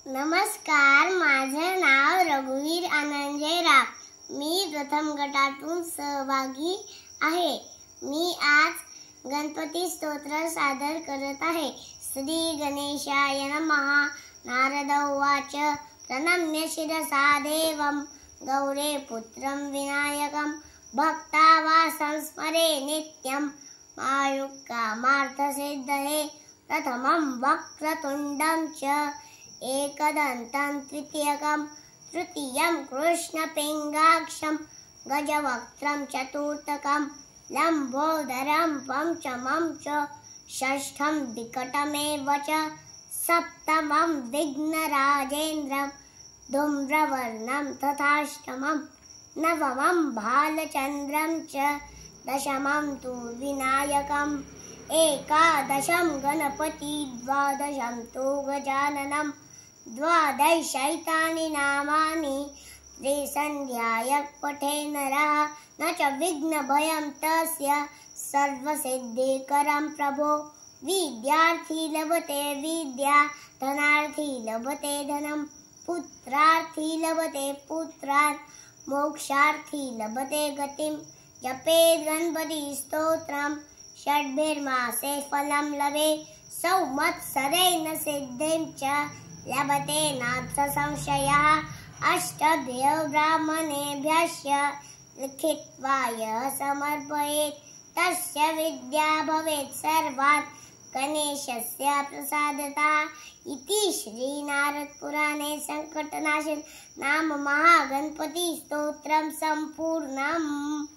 नमस्कार, माझं नाव रघुवीर आनंदजय राव। मी प्रथम गटातून सहभागी आहे। मी आज गणपती स्तोत्र सादर करत आहे। श्री गणेशाय नमः। नारद उवाच प्रणम्य शिरसा देवं गौरे पुत्रं विनायकं भक्तावासं स्मरे नित्यं मायुक्कामार्थसिद्धये प्रथमं वक्रतुण्डं च एकदन्तं द्वितीयकं तृतीयं कृष्णपिङ्गाक्षं गजवक्त्रं चतुर्थकं लम्बोदरं पंचमं च षष्ठं विकटमेव च सप्तमं विघ्नराजेन्द्रं धूम्रवर्णं तथाष्टमं नवमं भालचन्द्रं च दशमं तु विनायकम् एकादशं गणपति द्वादशं तु गजाननं द्वादशैतानि नामानि त्रिसन्ध्याय पठे नरः न च विघ्नभयं तस्य सर्वसिद्धिकरं प्रभो। विद्यार्थी लभते विद्या धनार्थी लभते धनं पुत्रार्थी लभते पुत्रात् मोक्षार्थी लभते गतिं जपेत् गणपति स्तोत्रम् षड्भिर्मासे फलं लभे संवत्सरेण सिद्धिं च लभते नात्र संशयः। अष्टभ्यो ब्राह्मणेभ्यश्च लिखित्वा यः समर्पयेत् तस्य विद्या भवेत् सर्वात् गणेशस्य प्रसादतः। इति श्री नारद पुराणे संकटनाशन नाम महागणपति स्तोत्रम संपूर्णम्।